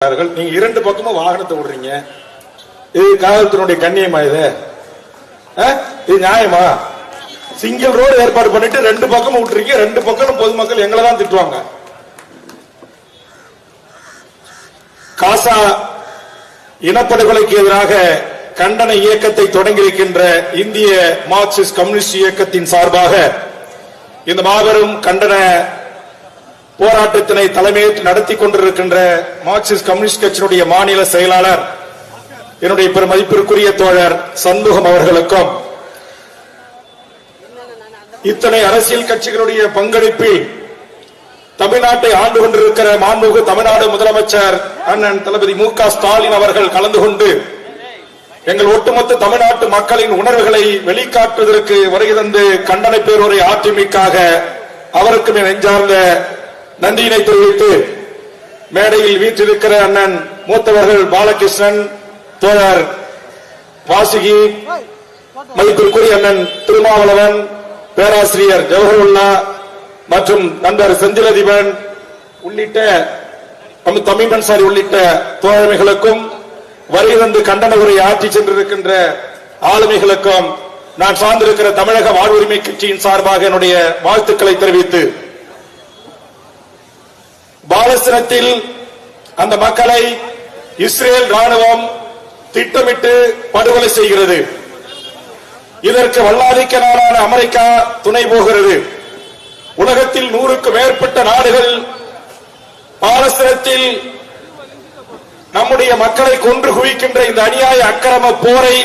கொண்டிருக்கிறார்கள். நீங்க இரண்டு பக்கமும் வாகனத்தை விடுறீங்க. இது காவல்துறையுடைய கண்ணியமா? இது நியாயமா? சிங்கிள் ரோடு ஏற்பாடு பண்ணிட்டு ரெண்டு பக்கமும் விட்டுருக்கீங்க. ரெண்டு பக்கம் பொதுமக்கள் எங்களை தான் திட்டுவாங்க. காசா இனப்படுகொலைக்கு எதிராக கண்டன இயக்கத்தை தொடங்கியிருக்கின்ற இந்திய மார்க்சிஸ்ட் கம்யூனிஸ்ட் இயக்கத்தின் சார்பாக இந்த மாபெரும் கண்டன போராட்டத்தினை தலைமையேற்று நடத்தி கொண்டிருக்கின்ற மார்க்சிஸ்ட் கம்யூனிஸ்ட் கட்சியினுடைய மாநில செயலாளர் என்னுடைய பெருமதிப்பிற்குரிய தோழர் சண்முகம் அவர்களுக்கும், இத்தனை அரசியல் கட்சிகளுடைய பங்களிப்பில் தமிழ்நாட்டை ஆண்டு கொண்டிருக்கிற மாண்புமிகு தமிழ்நாடு முதலமைச்சர் அண்ணன் தளபதி மு.க. ஸ்டாலின் அவர்கள் கலந்து கொண்டு எங்கள் ஒட்டுமொத்த தமிழ்நாட்டு மக்களின் உணர்வுகளை வெளிக்காட்டுவதற்கு வருகை தந்து கண்டன பேருரை ஆற்றியமைக்காக அவருக்கு நெஞ்சார்ந்த நன்றியினை தெரிவித்து, மேடையில் வீற்றிருக்கிற அண்ணன் மூத்தவர்கள் பாலகிருஷ்ணன், தோழர் வாசுகி, மதிப்பிற்குரிய அண்ணன் திருமாவளவன், பேராசிரியர் ஜவஹருல்லா மற்றும் நண்பர் செந்திலதிபன் உள்ளிட்ட தமிழ் அன்சாரி உள்ளிட்ட தோழமைகளுக்கும் வருகை தந்து கண்டன உரை ஆற்றி சென்றிருக்கின்ற ஆளுமைகளுக்கும் நான் சார்ந்திருக்கிற தமிழக வாழ்வுரிமை கட்சியின் சார்பாக என்னுடைய வாழ்த்துக்களை தெரிவித்து, பாலஸ்தீனத்தில் அந்த மக்களை இஸ்ரேல் ராணுவம் திட்டமிட்டு படுகொலை செய்கிறது. இதற்கு வல்லாதிக்க நாடான அமெரிக்கா துணை போகிறது. உலகத்தில் 100க்கும் மேற்பட்ட நாடுகள் பாலஸ்தீனத்தில் நம்முடைய மக்களை கொன்று குவிக்கின்ற இந்த அநியாய அக்கிரம போரை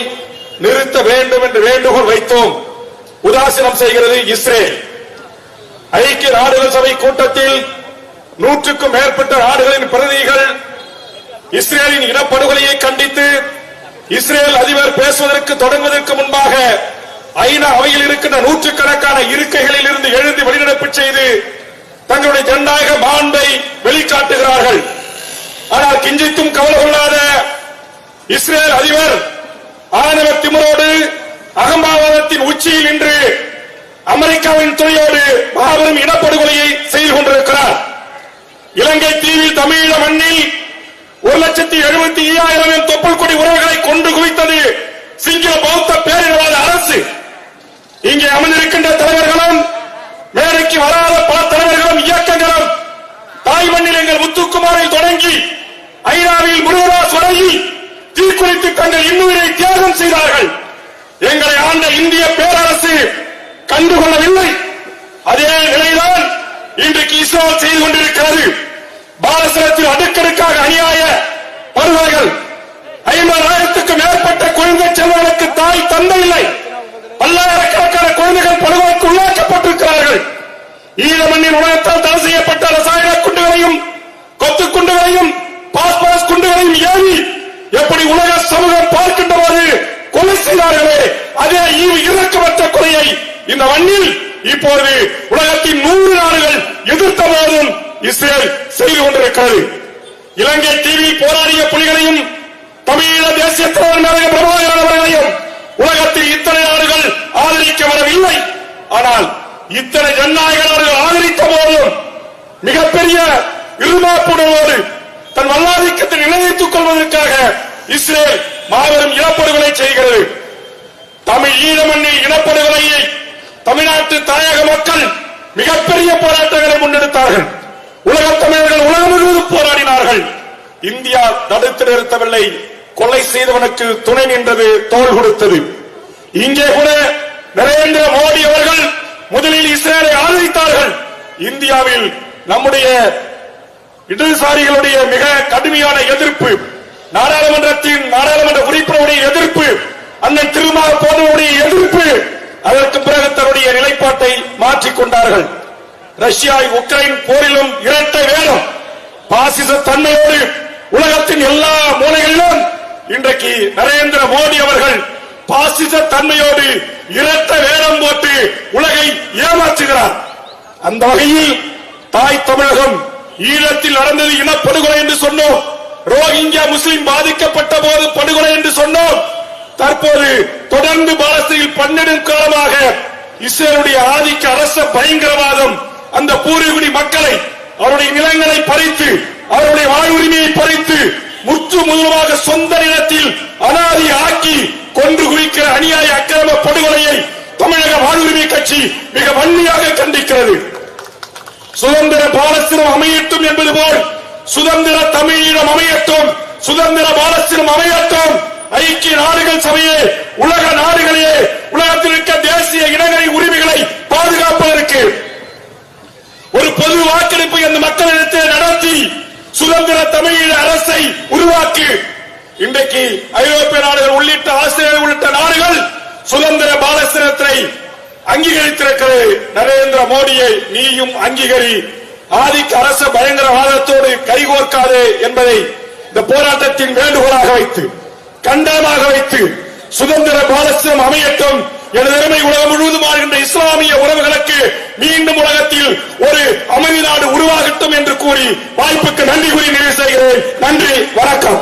நிறுத்த வேண்டும் என்று வேண்டுகோள் வைத்தோம். உதாசீனம் செய்கிறது இஸ்ரேல். ஐக்கிய நாடுகள் சபை கூட்டத்தில் 100க்கும் மேற்பட்ட நாடுகளின் பிரதிநிதிகள் இஸ்ரேலின் இனப்படுகொலையை கண்டித்து இஸ்ரேல் அதிபர் பேசுவதற்கு தொடங்குவதற்கு முன்பாக ஐநா அவையில் இருக்கின்ற நூற்றுக்கணக்கான இருக்கைகளில் இருந்து எழுந்து வெளிநடப்பு செய்து தங்களுடைய ஜனநாயக மாண்பை வெளிக்காட்டுகிறார்கள். ஆனால் கிஞ்சித்தும் கவலை கொள்ளாத இஸ்ரேல் அதிபர் ஆணவ திமிரோடு அகம்பாவதத்தின் உச்சியில் நின்று அமெரிக்காவின் துணையோடு மாபெரும் இனப்படுகொலையை செய்து கொண்டிருக்கிறார். இலங்கை தீவில் தமிழீழ மண்ணில் 1,75,000 தொப்புள் கொடி உறவுகளை கொண்டு குவித்தது சிங்கள பௌத்த பேரினவாத அரசு. இங்கே அமர்ந்திருக்கின்ற தலைவர்களும் மேடைக்கு வராத பல தலைவர்களும் இயக்கங்களும் தாய் மண்ணில் எங்கள் முத்துக்குமாரில் தொடங்கி ஐநாவில் முருகதாஸ் வரையி தீக்குளித்து தங்கள் இன்னுயிரை தியாகம் செய்தார்கள். எங்களை ஆண்ட இந்திய பேரரசு கண்டுகொள்ளவில்லை. அதே நிலைதான் இன்றைக்கு இஸ்ரேல் செய்து கொண்டிருக்கிறது. பாலஸ்தீனத்தில் அடுக்கடுக்காக அநியாய படுகொலைகள். 50,000க்கும் மேற்பட்ட குழந்தை செல்வங்களுக்கு தாய் தந்தை இல்லை. பல்லாயிரக்கணக்கான குழந்தைகள் படுகொலைக்கு உள்ளாக்கப்பட்டிருக்கிறார்கள். ஈழ மண்ணின் உலகத்தால் தடை செய்யப்பட்ட ரசாயன குண்டுகளையும் கொத்து குண்டுகளையும் பாஸ்பரஸ் குண்டுகளையும் ஏறி எப்படி உலக சமூகம் பார்க்கின்ற போது கொலை செய்தார்களே, அதே இரக்கமற்ற கொலையை இந்த மண்ணில் இப்போது உலகத்தின் 100 நாடுகள் எதிர்த்த போதும் இஸ்ரேல் செய்து கொண்டிருக்கிறது. இலங்கை தீவில் போராடிய புலிகளையும் தமிழீழ தேசிய தலைவர் பிரபாகரன் அவர்களையும் உலகத்தில் இத்தனை நாடுகள் ஆதரிக்க வரவில்லை. ஆனால் இத்தனை ஜனநாயக நாடுகள் ஆதரித்த போதும் மிகப்பெரிய இருமாப்புணர்வோடு தன் வல்லாதிக்கத்தை நிலைநிறுத்திக் கொள்வதற்காக இஸ்ரேல் மாபெரும் இனப்படுகொலை செய்கிறது. தமிழ் ஈழ மண்ணில் இனப்படுகொலையை தமிழ்நாட்டு தாயக மக்கள் மிகப்பெரிய போராட்டங்களை முன்னெடுத்தார்கள். உலகத் தமிழர்கள் உலகம் முழுவதும் போராடினார்கள். இந்தியா தடுத்து நிறுத்தவில்லை. கொலை செய்தவனுக்கு துணை நின்றது, தோள் கொடுத்தது. இங்கே கூட நரேந்திர மோடி அவர்கள் முதலில் இஸ்ரேலை ஆதரித்தார்கள். இந்தியாவில் நம்முடைய இடதுசாரிகளுடைய மிக கடுமையான எதிர்ப்பு, நாடாளுமன்ற உறுப்பினருடைய எதிர்ப்பு, அண்ணன் திருமா போன்றவருடைய எதிர்ப்பு, அதற்கு பிறகு தன்னுடைய நிலைப்பாட்டை மாற்றிக் கொண்டார்கள். ரஷ்யா உக்ரைன் போரிலும் இரட்டை வேடம், பாசிச தன்மையோடு உலகத்தின் எல்லா மூலைகளிலும் இன்றைக்கு நரேந்திர மோடி அவர்கள் பாசிச தன்மையோடு இரட்டை வேடம் போட்டு உலகை ஏமாற்றுகிறார். அந்த வகையில் தாய் தமிழகம் ஈழத்தில் நடந்தது இனப்படுகொலை என்று சொன்னோம். ரோஹிங்கியா முஸ்லிம் பாதிக்கப்பட்ட போது படுகொலை என்று சொன்னோம். தற்போது தொடர்ந்து பாலஸ்தீனில் 12 காலமாக இஸ்ரேலுடைய ஆதிக்க அரச பயங்கரவாதம் அந்த பூர்வீகுடி மக்களை, அவருடைய நிலங்களை பறித்து, அவருடைய வாழ்வுரிமையை பறித்து முற்று முழுவதாக சொந்த நிலத்தில் அனாதி ஆக்கி கொன்று குவிக்கிற அநியாய அக்கிரம படுகொலையை தமிழக வாழ்வுரிமை கட்சி மிக வன்மையாக கண்டிக்கிறது. சுதந்திர பாலஸ்தீனம் அமையட்டும் என்பது போல் சுதந்திர தமிழீழம் அமையட்டும், சுதந்திர பாலஸ்தீனம் அமையட்டும். ஐக்கிய நாடுகள் சபையே, உலக நாடுகளே, உலகத்தில் இருக்க தேசிய இனங்களை உரிமைகளை பாதுகாப்பதற்கு ஒரு பொது வாக்கெடுப்பை அந்த மக்களிடத்தில் நடத்தி சுதந்திர தமிழீழ அரசை உருவாக்கி இன்றைக்கு ஐரோப்பிய நாடுகள் உள்ளிட்ட ஆஸ்திரேலியா உள்ளிட்ட நாடுகள் சுதந்திர பாலஸ்தீனத்தை அங்கீகரித்திருக்கிறது. நரேந்திர மோடியை நீயும் அங்கீகரி, ஆதிக்க அரச பயங்கரவாதத்தோடு கைகோர்க்காதே என்பதை இந்த போராட்டத்தின் வேண்டுகோளாக வைத்து கண்டனமாக வைத்து சுதந்திர பாலஸ்தீனம் அமையட்டும். எனது அருமை உலகம் முழுவதும் வாழ்கின்ற இஸ்லாமிய உறவுகளுக்கு மீண்டும் உலகத்தில் ஒரு அமைதி நாடு உருவாகட்டும் என்று கூறி வாய்ப்புக்கு நன்றி கூறி நிறைவு செய்கிறேன். நன்றி, வணக்கம்.